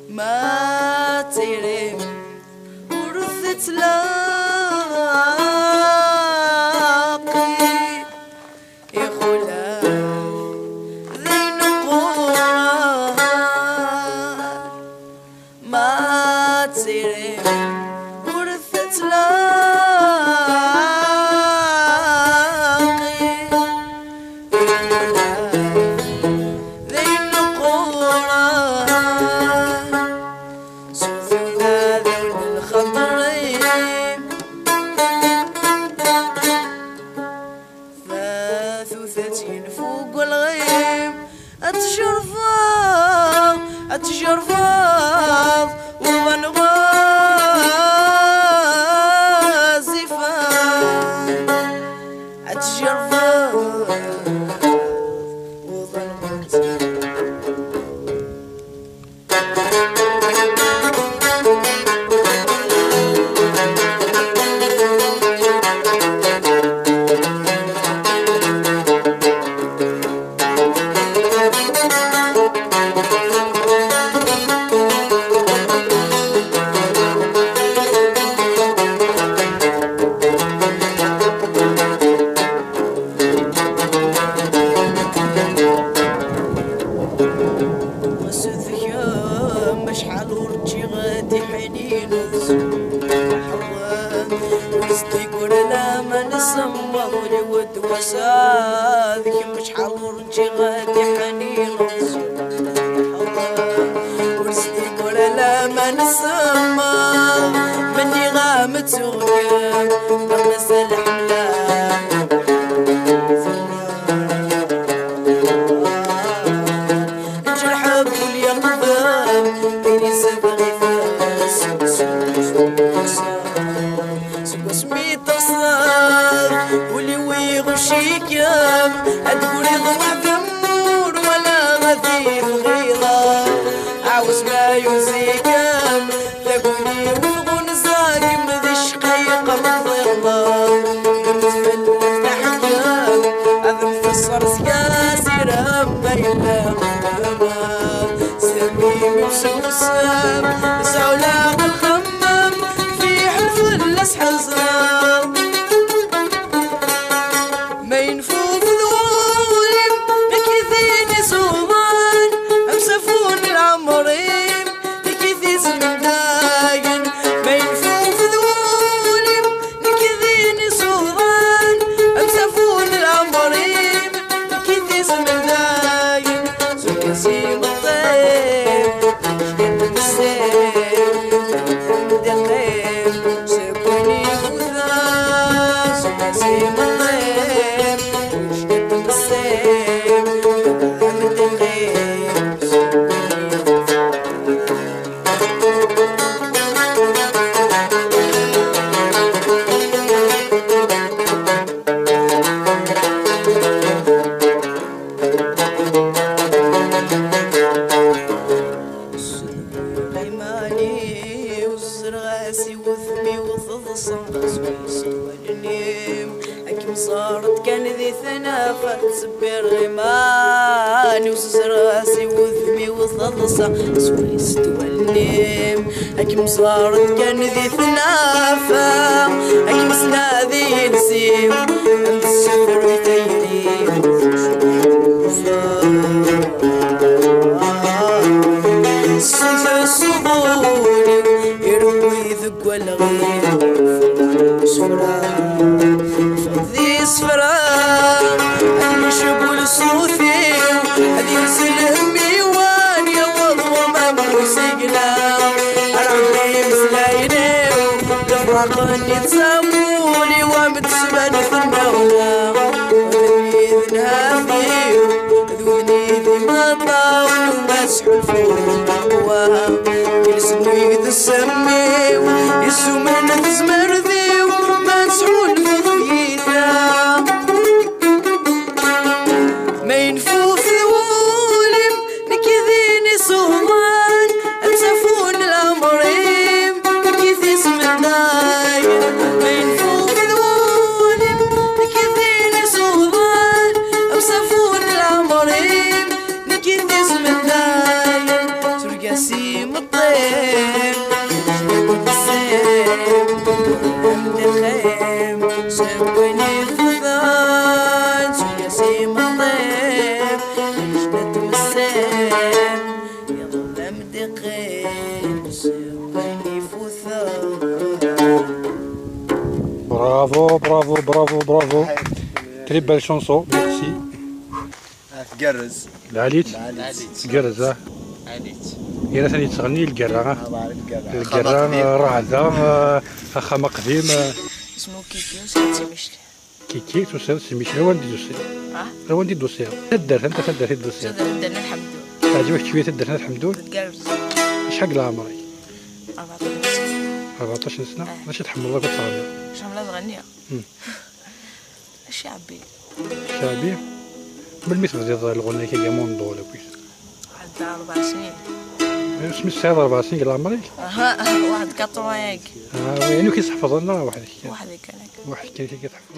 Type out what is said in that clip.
ما تيرم ورثت لاقي يا خلا ذين قران ما تيرم ورثت لاقي يا خلا ذين قران ثلاثين فوق الغيم أتجرفاض أتجرفاض وظنغازفان أتجرفاض وظنغازفان شحال ورجي غادي حنين وحوان وصديق ولا ما نسمى ولود وساذك شحال ورجي غادي حنين وحوان وصديق ولا ما نسمى مني غامت وغياب لما سلح ولي ويغشيكم تقولي ضوع ثمور ولا غثير غيظة عاوز ما يوزيكم تقولي وغن زاكم ذي شقيقة مضيضة نتفلت تحكم أذن فصر سياسر بيلا مهما سميم بسوسم سعولاق الخمم في حلف اللس حزام ما ينفوف ذولم لكيثين سومان أمسفون العمرين لكيثيس من داين ما ينفوف ذولم لكيثين سومان أمسفون العمرين لكيثيس من داين سكسي مطيب شدد السيب دقيب سكوني وذا سكسي مطيب غيماني وزرغاسي وثمي وثضصن والنيم حكم صارت كان ذي ثنافة تسبر غيماني وزرغاسي وثمي وثضصن سويس والنيم حكم صارت كان ذي ثنافة حكم سناذي نسيم عند السفر ويتيني الصبوني يروي ذق والغيب صفرا فضي صفرا المشبول الصوفي هذي ينزل همي وان يوض وما موسيقنا العمري مثلايني تفرقني تسامولي ومتسبن في النغمة وذني ذنهافي ذوني ذي مطاول ومسحو الفور يسمي السمي يسو من تزمر ذيو مسحول فضيتا ما ينفوف ذوولم الصومان مسافون العمريم كيف اسم الداير ما ينفوق ذوالم كيفين صومان مسافون العمريم كيف اسم الداير ترقى سيم الطيب السيم مدخيم سبني فضال ترقى سيم الطيب جنة مسام يلا مدخيم سبني فضال. برافو برافو برافو برافو. تري بال شونسون ميرسي. تقرز العليت تقرز عليت إلا ثاني تغني القرا القرا راه هذا خما قديم اسمه كيكي وسكتي مشلي كيكي توصل سميتي هو ندير دوسي هو ندير دوسي تدار انت تدار الدوسي درنا الحمدو عجبك شويه تدار الحمدون تقرز شحال عمرك 14 سنة 14 سنه باش تحمل الله كتغني شاملة تغنيها الشعبي شعبي بالمثل ديال الغنى كي موندو ولا كويس واحد 4 سنين سميت سعيد 4 سنين قال عمرك واحد 4 ياك يعني كيتحفظ لنا واحد واحد كان واحد كان كيتحفظ